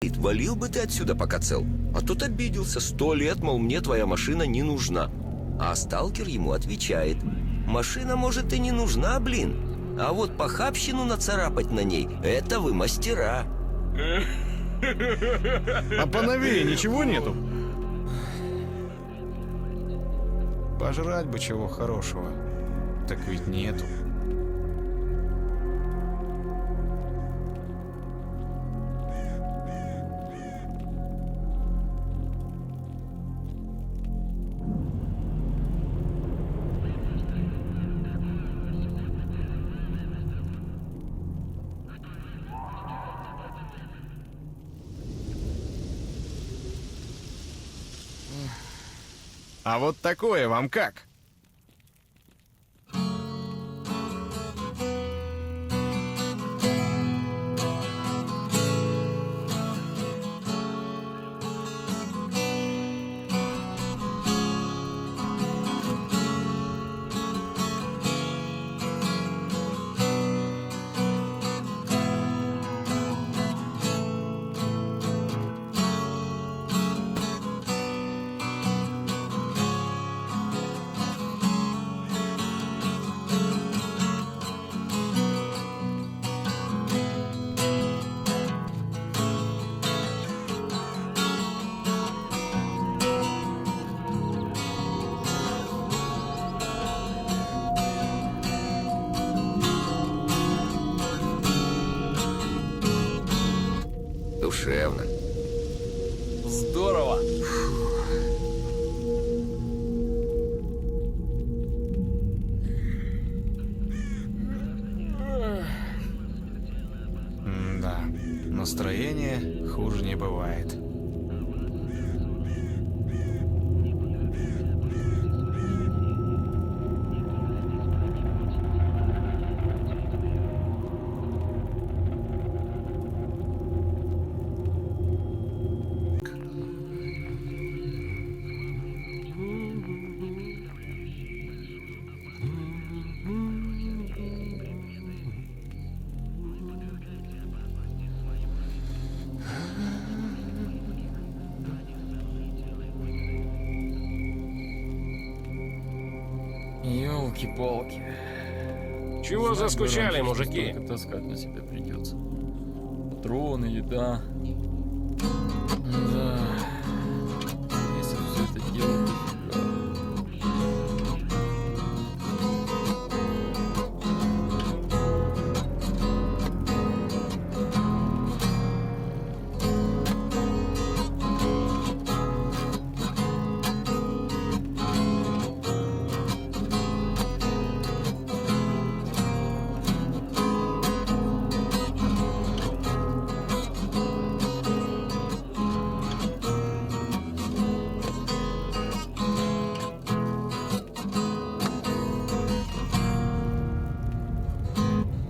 Валил бы ты отсюда, пока цел. А тот обиделся. 100 лет, мол, мне твоя машина не нужна. А сталкер ему отвечает: машина, может, и не нужна, блин. А вот похабщину нацарапать на ней — это вы мастера. А поновее ничего нету? Пожрать бы чего хорошего. Так ведь нету. А вот такое вам как? Душевно. Здорово! Да, настроение хуже не бывает. Ёлки-палки. Чего заскучали, мужики? Сколько таскать на себе придется. Патроны, еда. Да. Если все это дело дофига.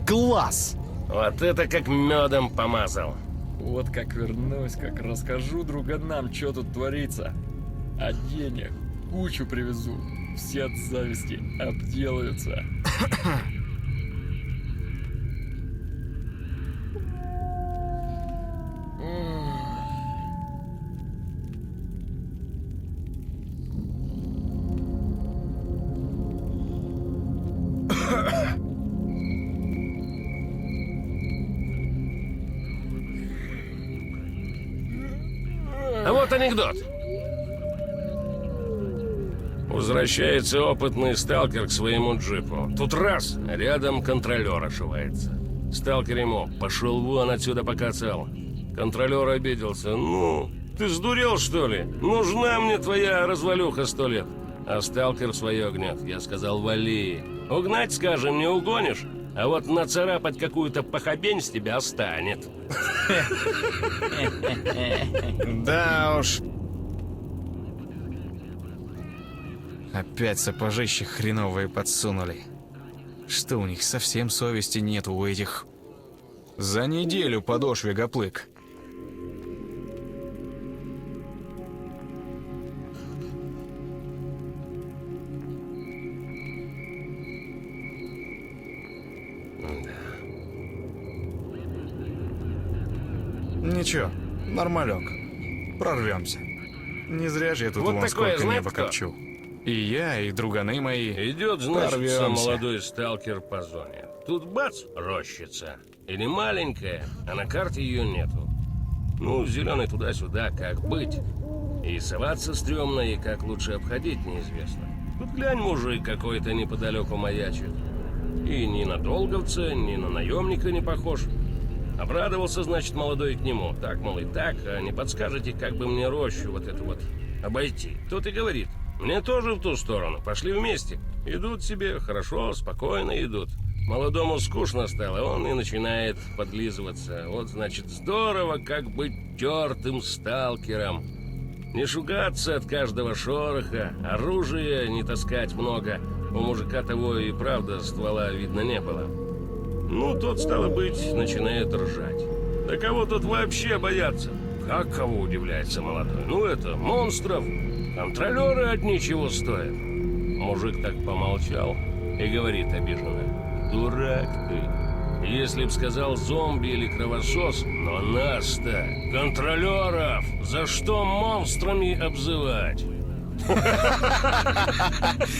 Класс! Вот это как медом помазал. Вот как вернусь, как расскажу друганам, что тут творится. А денег кучу привезу. Все от зависти обделаются. А вот анекдот. Возвращается опытный сталкер к своему джипу. Тут раз, рядом контролер ошивается. Сталкер ему: пошел вон отсюда, пока цел. Контролер обиделся: ну, ты сдурел, что ли? Нужна мне твоя развалюха 100 лет. А сталкер свое гнет. Я сказал: вали. Угнать, скажем, не угонишь, а вот нацарапать какую-то похабень с тебя станет. Да уж. Опять сапожище хреновые подсунули. Что у них совсем совести нет у этих? За неделю подошве гоплык. Ничего, Нормалек. Прорвемся. Не зря же я тут Вот вон такое, сколько знаете неба кто? копчу. И я, и друганы мои. Идет, значит, Прорвемся. молодой сталкер по зоне. Тут бац, рощица. Или маленькая, а на карте ее нету. Ну, зеленый туда-сюда, как быть. И соваться стрёмно, и как лучше обходить неизвестно. Тут глянь, мужик какой-то неподалеку маячит. И ни на долговца, ни на наемника не похож. Обрадовался, значит, молодой к нему. Так, мол, и так, а не подскажете, как бы мне рощу вот эту вот обойти? Тот и говорит, мне тоже в ту сторону, пошли вместе. Идут себе, хорошо, спокойно идут. Молодому скучно стало, он и начинает подлизываться. Вот, значит, здорово, как быть тертым сталкером. Не шугаться от каждого шороха, оружия не таскать много. У мужика того и правда ствола видно не было. Ну, тот, стало быть, начинает ржать. Да кого тут вообще бояться? Как кого, удивляется молодой? Ну, это монстров. Контролеры от ничего стоят. Мужик так помолчал и говорит обиженно. Дурак ты. Если б сказал зомби или кровосос, но нас-то, контролеров, за что монстрами обзывать?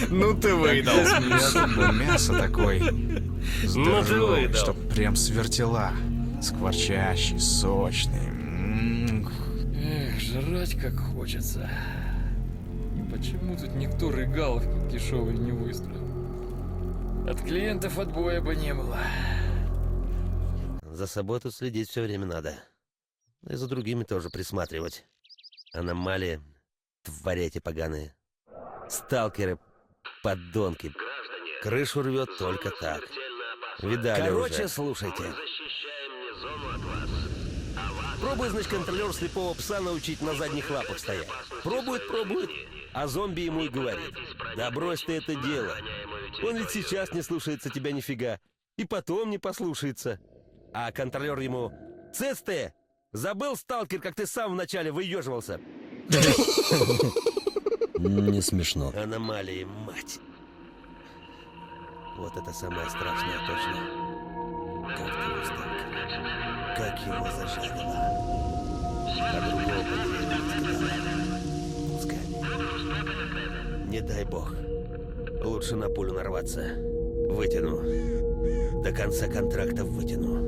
Ну ты выдал. Особенно мясо такой. Ну ты выдал. Чтоб прям свертела. Скворчащий, сочный. Эх, жрать как хочется. Почему тут никто рыгаловки дешевые не выстроил? От клиентов отбоя бы не было. За собой тут следить все время надо. И за другими тоже присматривать. Аномалии, твари эти поганые. Сталкеры, подонки. Крышу рвет только так. Видали Короче, уже. слушайте. Пробует, значит, контролер слепого пса научить на задних лапах стоять. Пробует, а зомби ему и говорит. Да брось ты это дело. Он ведь сейчас не слушается тебя нифига. И потом не послушается. А контролер ему... Цец ты! Забыл, сталкер, как ты сам вначале выеживался? Не смешно. Аномалии, мать. Вот это самое страшное точно. Как того сталкера. Как его зажарило. А другого потерять. Пускай. Не дай бог. Лучше на пулю нарваться. Вытяну. До конца контракта вытяну.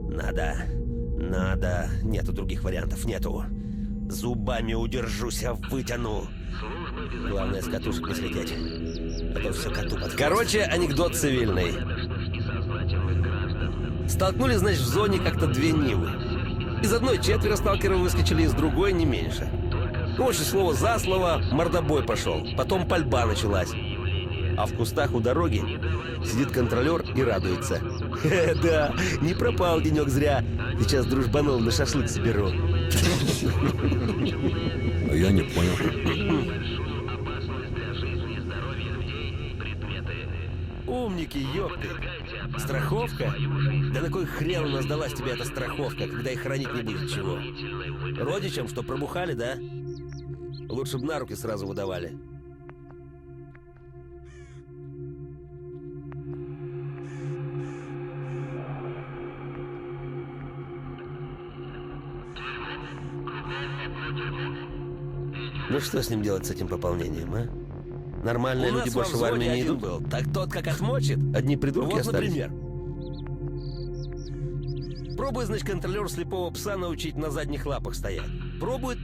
Надо. Нету других вариантов, нету. Зубами удержусь, а вытяну. Главное, с катушек не слететь. А то все коту под... Короче, анекдот цивильный. Столкнулись, значит, в зоне как-то две Нивы. Из одной 4 сталкеров выскочили, из другой не меньше. Короче, слово за слово, мордобой пошел. Потом пальба началась. А в кустах у дороги сидит контролер и радуется. Да, не пропал денек зря. Сейчас дружбанов на шашлык соберу. Я не понял. Умники, ёпты. Страховка? Да на кой хрен у нас далась тебе эта страховка, когда их хранить не будет чего? Родичам, что пробухали, да? Лучше бы на руки сразу выдавали. Ну что с ним делать, с этим пополнением, а? Нормальные люди больше в армию не идут. Был. Так тот как отмочит. Одни придурки вот, остались. Например. Пробует, значит, контролер слепого пса научить на задних лапах стоять. Пробует,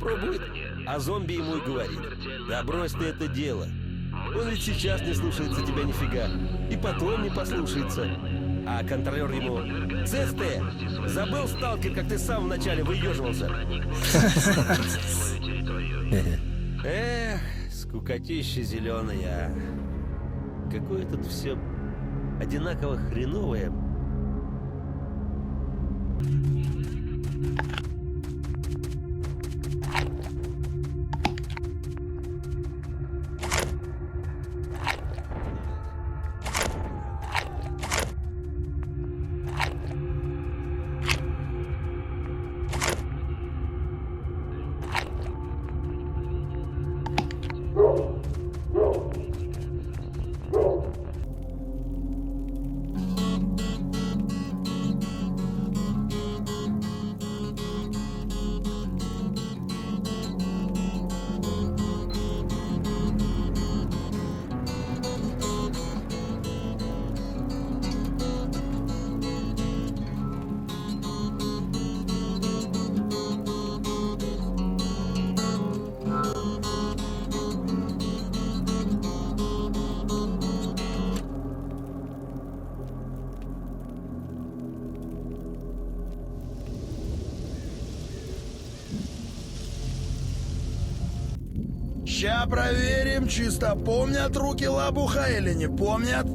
а зомби ему и говорит. Да брось ты это дело. Он ведь сейчас не слушается тебя нифига. И потом не послушается. А контролер ему... Цец ты! Забыл, сталкер, как ты сам вначале выеживался? Эх, скукотища зеленая. Какое тут все одинаково хреновое. Ща проверим, чисто помнят руки лабуха или не помнят.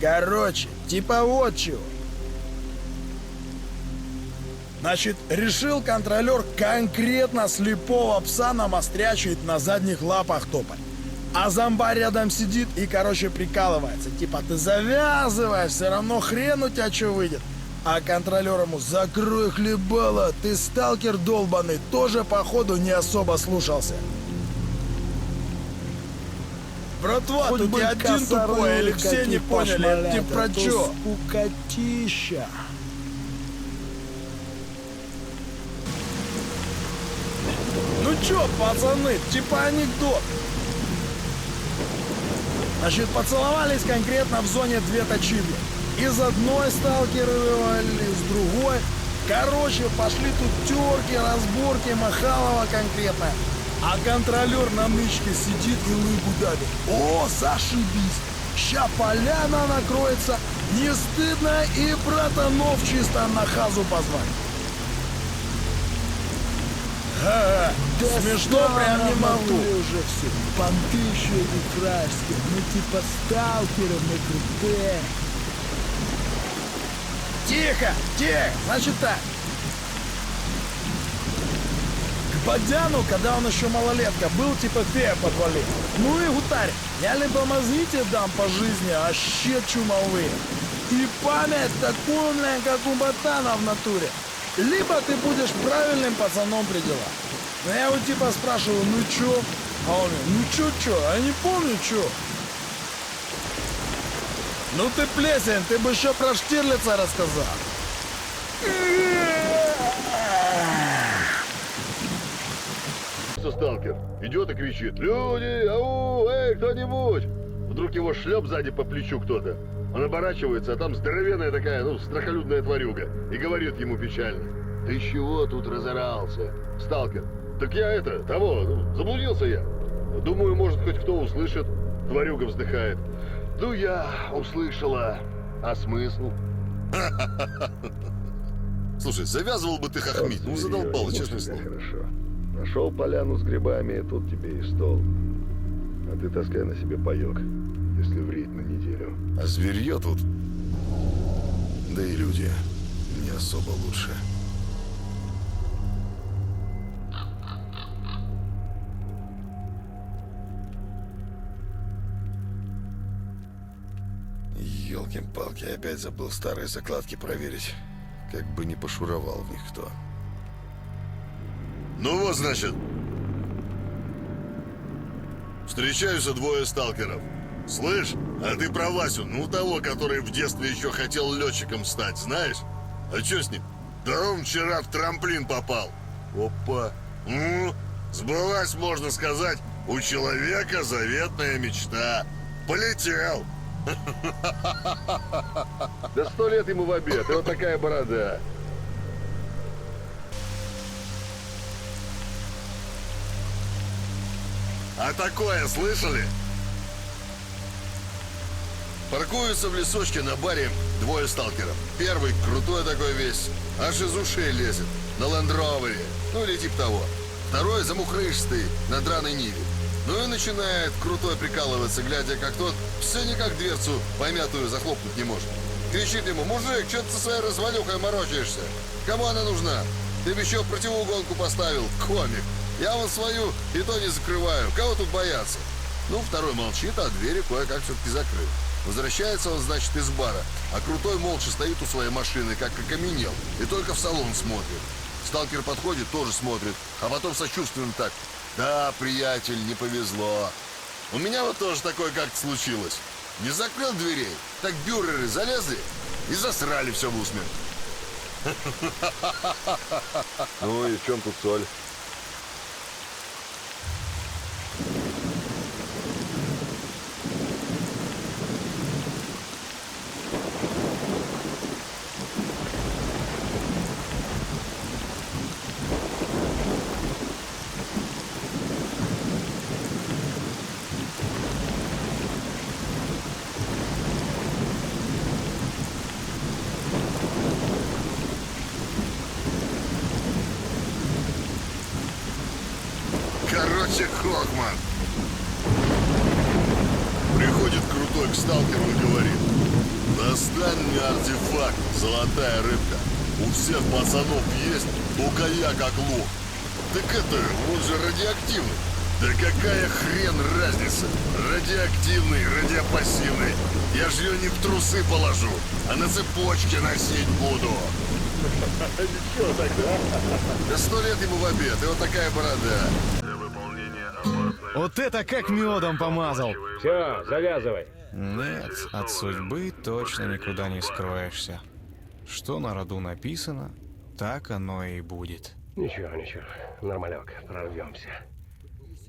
Короче, типа вот чего. Значит, решил контролер конкретно слепого пса намострячивать на задних лапах топать. А зомбарь рядом сидит и, короче, прикалывается. Типа, ты завязывай, все равно хрен у тебя что выйдет. А контролер ему: закрой хлебало, ты сталкер долбаный, тоже, походу, не особо слушался. Братва, Хоть тут бы я один тупой, или все не поняли, это ты про чё? Скукотища. Ну чё, пацаны, типа анекдот. Значит, поцеловались конкретно в зоне две точильни. Из одной сталкеры вывалили, с другой. Короче, пошли тут терки, разборки, Махалова конкретно. А контролер на нычке сидит и лыбу давит. О, зашибись! Ща поляна накроется. Не стыдно и братанов чисто на хазу позвать. Ха-ха, смешно прям не могу. Уже все. Понты еще и краски. Ну типа сталкеры, мы крутые. Тихо, тихо, значит так. К Бодяну, когда он еще малолетка, был типа фея подвалил. Ну и гутарь, я либо мозги тебе дам по жизни, а щет чумовые. И память такую, как у ботана в натуре. Либо ты будешь правильным пацаном при делах. Но я его типа спрашиваю, ну чё? А он говорит, ну чё, я не помню чё. Ну ты плесень, ты бы еще про Штирлица рассказал. Сталкер идет и кричит: люди, ау, эй, кто-нибудь! Вдруг его шлеп сзади по плечу кто-то. Он оборачивается, а там здоровенная такая, страхолюдная тварюга, и говорит ему печально: ты чего тут разорался, сталкер? Так я заблудился я. Думаю, может, хоть кто услышит. Тварюга вздыхает: ну я услышала, а смысл? Слушай, завязывал бы ты хохмить, задолбало, честное слово. Хорошо. Нашел поляну с грибами, тут тебе и стол. А ты таскай на себе паёк, если врить на неделю. А зверье тут, да и люди не особо лучше. Ёлки-палки, опять забыл старые закладки проверить. Как бы не пошуровал в них кто. Ну вот, значит, встречаются двое сталкеров. Слышь, а ты про Васю, того, который в детстве еще хотел летчиком стать, знаешь? А что с ним? Да он вчера в трамплин попал. Опа. Сбылась, можно сказать, у человека заветная мечта. Полетел. Да 100 лет ему в обед, и вот такая борода. А такое слышали? Паркуются в лесочке на баре двое сталкеров. Первый крутой такой весь, аж из ушей лезет, на лендровере, или типа того. Второй замухрышистый, на драной ниве. Ну и начинает крутой прикалываться, глядя, как тот все никак дверцу помятую захлопнуть не может. Кричит ему: мужик, что ты со своей развалюхой морочаешься? Кому она нужна? Ты бы еще противоугонку поставил, комик. Я вон свою и то не закрываю. Кого тут бояться? Второй молчит, а двери кое-как все-таки закрыл. Возвращается он, значит, из бара, а крутой молча стоит у своей машины, как окаменел, и только в салон смотрит. Сталкер подходит, тоже смотрит, а потом сочувственно так: да, приятель, не повезло. У меня вот тоже такое как-то случилось. Не закрыл дверей, так бюреры залезли и засрали все в усмерть. Ну и в чем тут соль? Короче, Хокман. Приходит крутой к сталкеру и говорит: достань мне артефакт, золотая рыбка. У всех пацанов есть, только я как лох. Так это, он же радиоактивный. Да какая хрен разница? Радиоактивный, радиопассивный. Я ж ее не в трусы положу, а на цепочке носить буду. Ничего тогда. Да 100 лет ему в обед, и вот такая борода. Вот это как медом помазал! Все, завязывай. Нет, от судьбы точно никуда не скроешься. Что на роду написано, так оно и будет. Ничего, нормалек, прорвемся.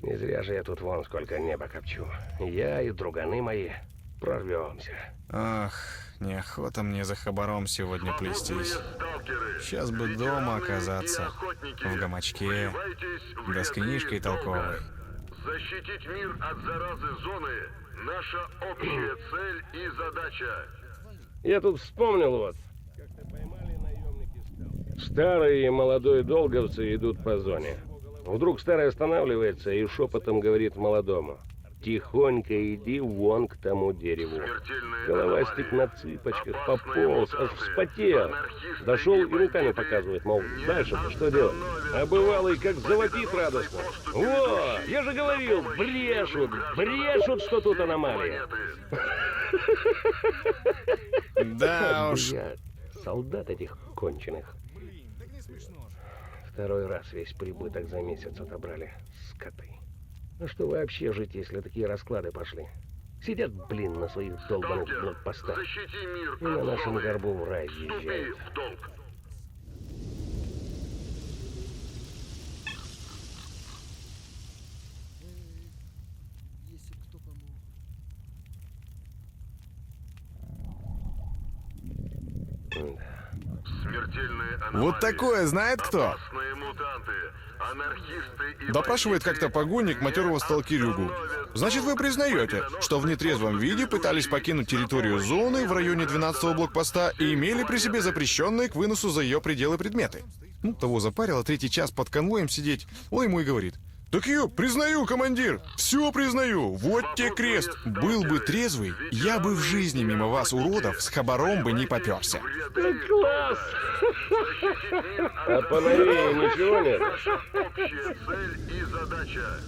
Не зря же я тут вон сколько неба копчу. Я и друганы мои прорвемся. Ах, неохота мне за хабаром сегодня плестись. Сейчас бы дома оказаться, в гамачке, да с книжкой толковой. Защитить мир от заразы зоны – наша общая цель и задача. Я тут вспомнил вот. Старый и молодой долговцы идут по зоне. Вдруг старый останавливается и шепотом говорит молодому: тихонько иди вон к тому дереву. Головастик на цыпочках пополз, аж вспотел. Дошел и руками показывает, мол, дальше-то что делать? А бывалый как завопит радостно: во, я же говорил, брешут, что тут аномалия. Да уж. Блядь, солдат этих конченых. Второй раз весь прибыток за месяц отобрали, скоты. Ну что вообще жить, если такие расклады пошли? Сидят, блин, на своих долбаных блокпостах. Защити мир И на от нашем зоны. горбу в рай Вступи въезжают. в долг. Смертельные аномалии. Вот такое знает кто? Опасные мутанты, анархисты и Допрашивает бандиты как-то погонник матерого сталкерюгу. Значит, вы признаете, что в нетрезвом виде пытались покинуть территорию зоны в районе 12-го блокпоста и имели при себе запрещенные к выносу за ее пределы предметы? Ну, того запарило третий час под конвоем сидеть. Он ему и говорит: так я признаю, командир, все признаю, вот те крест. Был бы трезвый, я бы в жизни мимо вас, уродов, с хабаром бы не поперся. Класс! А поновее ничего нет? наша общая цель и задача.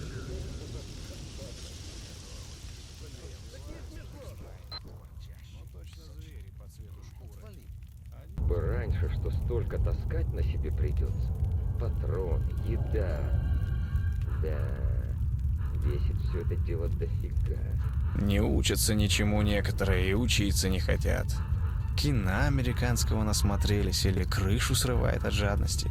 Бы раньше, что столько таскать на себе придется. Патроны, еда. Да, весит все это дело дофига. Не учатся ничему некоторые и учиться не хотят. Кино американского насмотрелись или крышу срывает от жадности.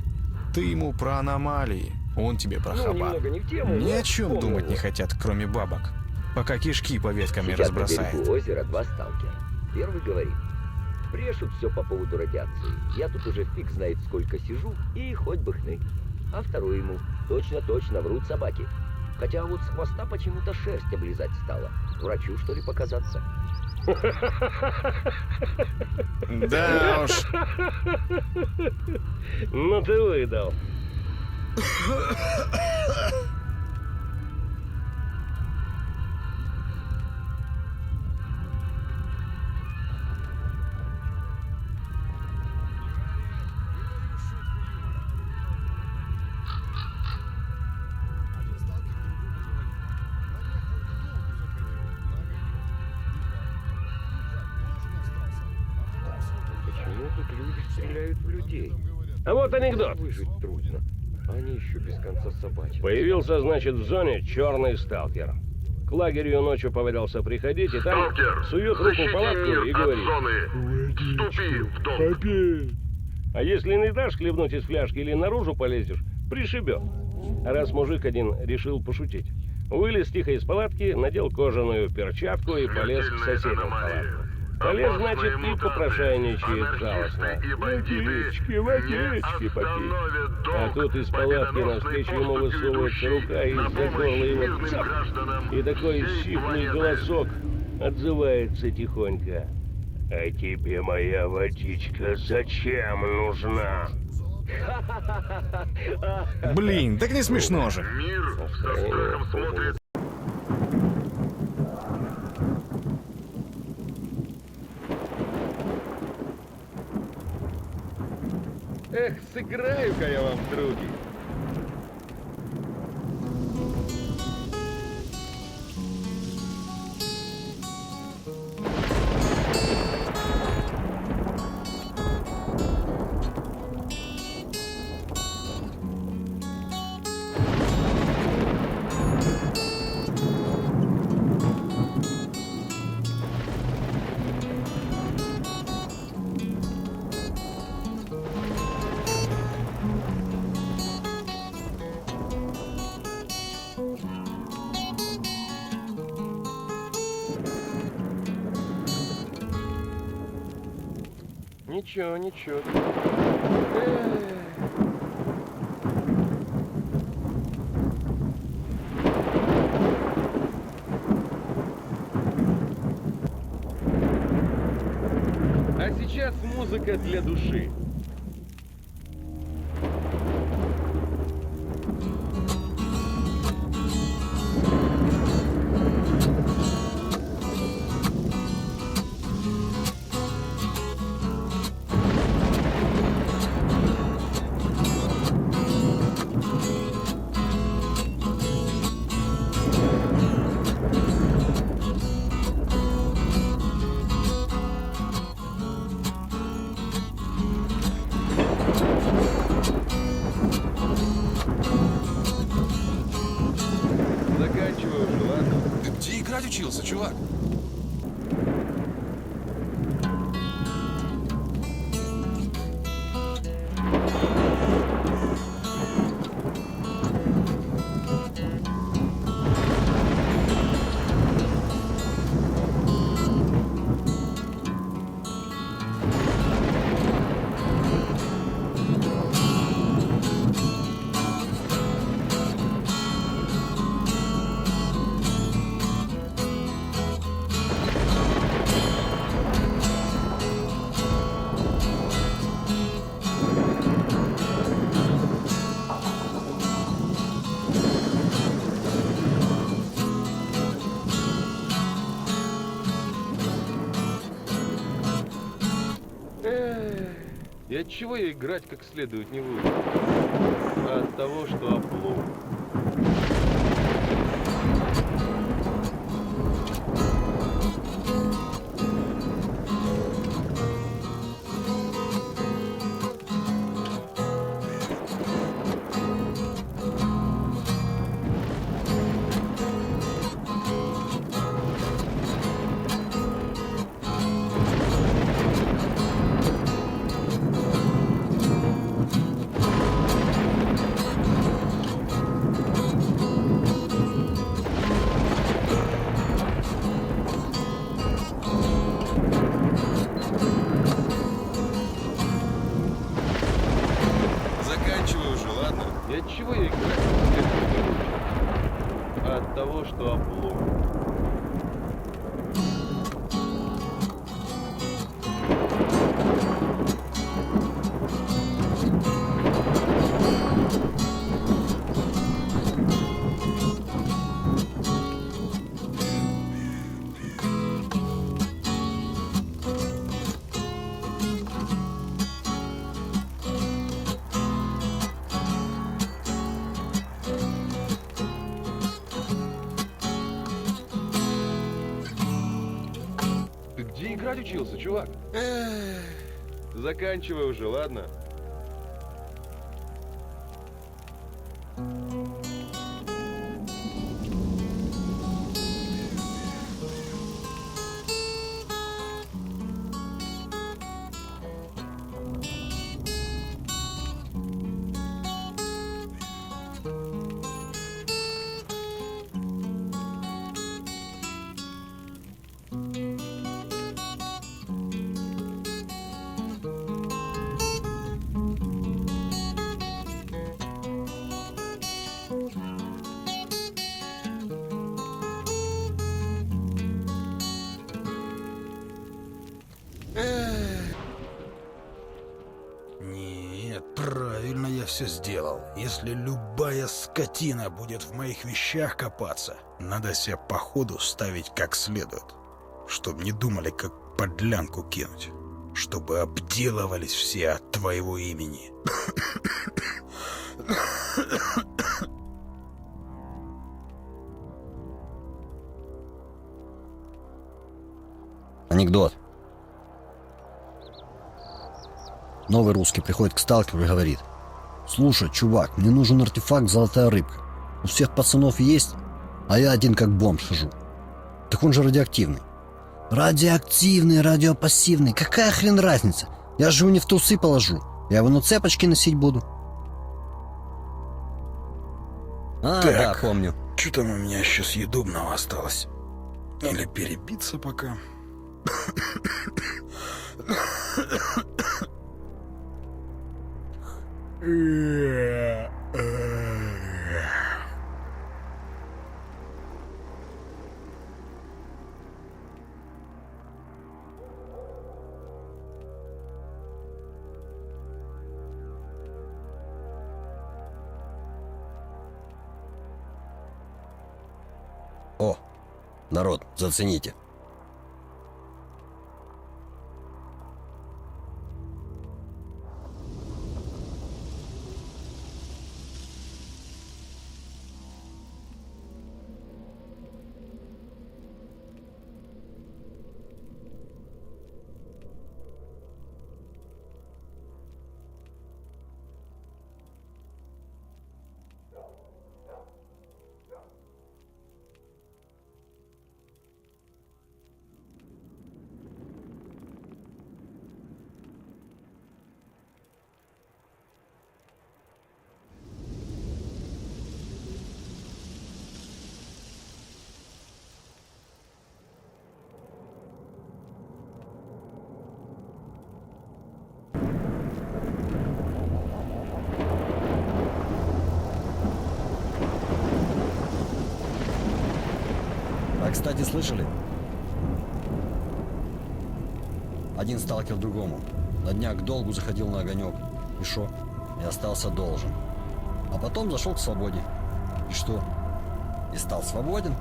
Ты ему про аномалии, он тебе про хабар. немного не в тему, Ни но о чем вспомнил. думать не хотят, кроме бабок. Пока кишки по веткам не Сидят на разбросает. берегу озера два сталкера. Первый говорит: брешут все по поводу радиации. Я тут уже фиг знает сколько сижу, и хоть бы хны. А второй ему: точно врут собаки. Хотя вот с хвоста почему-то шерсть облизать стала. Врачу, что ли, показаться? Да уж. Ну ты выдал. Почему тут люди стреляют в людей? А вот анекдот. Выжить трудно. Они еще без конца собачьи. Появился, значит, в зоне черный сталкер. К лагерю ночью повадился приходить, и там Сталкер, сует руку в защити палатку мир и от говорит: зоны. Вступи в долг. А если не дашь хлебнуть из фляжки или наружу полезешь, пришибет. А раз мужик один решил пошутить, вылез тихо из палатки, надел кожаную перчатку и полез к соседям в палатку. Полез, значит, и попрошайничает жалостно. Водички попить. А тут из палатки навстречу ему высовывается рука и из-за горла его цап. И такой сиплый голосок отзывается тихонько. А тебе моя водичка зачем нужна? Блин, так не смешно же. Мир со страхом смотрит. Эх, сыграю-ка я вам, други. Ничего, ничего. А сейчас музыка для души. Заканчиваю уже, ладно? Ты где играть учился, чувак? И от чего я играть как следует не буду? А от того, что облом. Заканчивай уже, ладно? И от чего я играть как следует не буду? А от того, что облом. Ты где играть учился, чувак? Заканчивай уже, ладно? Правильно я все сделал. Если любая скотина будет в моих вещах копаться, надо себя по ходу ставить как следует. Чтоб не думали, как подлянку кинуть. Чтобы обделывались все от твоего имени. Анекдот. Новый русский приходит к сталкеру и говорит: «Слушай, чувак, мне нужен артефакт «Золотая рыбка». У всех пацанов есть, а я один как бомж хожу. Так он же радиоактивный». «Радиоактивный, радиопассивный, какая хрен разница? Я же его не в трусы положу, я его на цепочке носить буду». А, так, да, помню. Что там у меня еще съедобного осталось? Или перебиться пока? О, народ, зацените. А, кстати, слышали? Один сталкер другому на днях к долгу заходил на огонек. И шо? И остался должен. А потом зашел к свободе. И что? И стал свободен?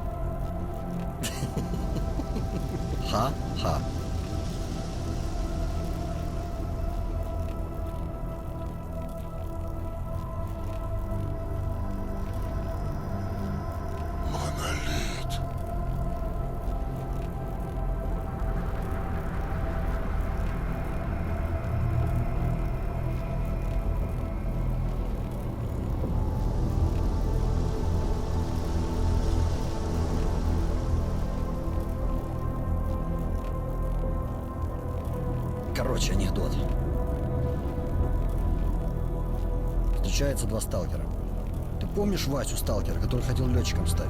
Ха-ха. Короче, анекдот. Встречаются два сталкера. Ты помнишь Васю сталкера, который хотел летчиком стать?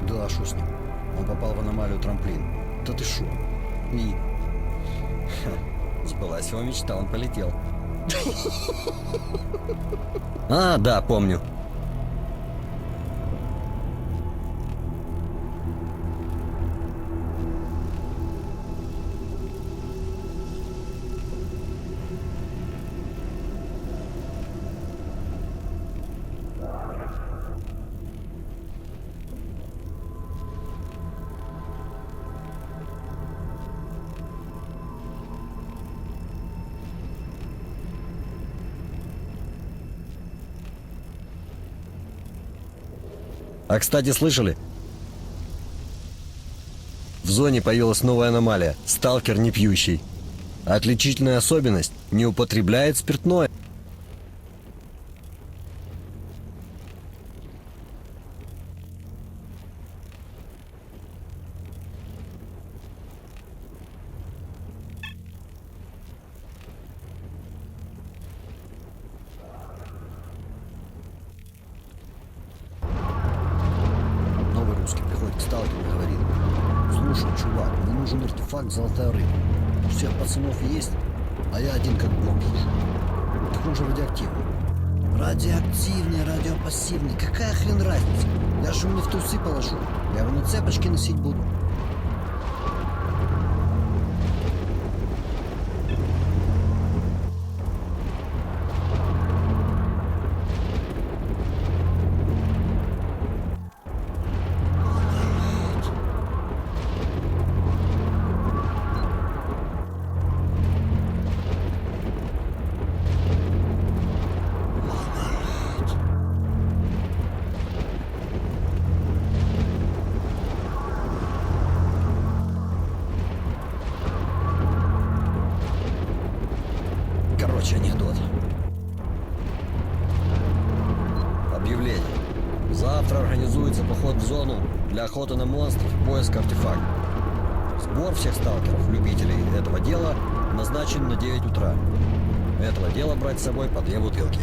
Да, шо с ним? Он попал в аномалию трамплин. Да ты шо? И... сбылась его мечта, он полетел. А, да, помню. А, кстати, слышали? В зоне появилась новая аномалия – сталкер не пьющий. Отличительная особенность – не употребляет спиртное. Приходит к сталкеру и говорит: «Слушай, чувак, мне нужен артефакт «Золотая рыбка». У всех пацанов есть, а я один как бомж хожу. Так он же радиоактивный». «Радиоактивный, радиопассивный, какая хрен разница? Я же его не в трусы положу, я его на цепочке носить буду». Короче, анекдот. Объявление. Завтра организуется поход в зону для охоты на монстров, поиск артефактов. Сбор всех сталкеров, любителей этого дела, назначен на 9 утра. Этого дела брать с собой по 2 бутылки.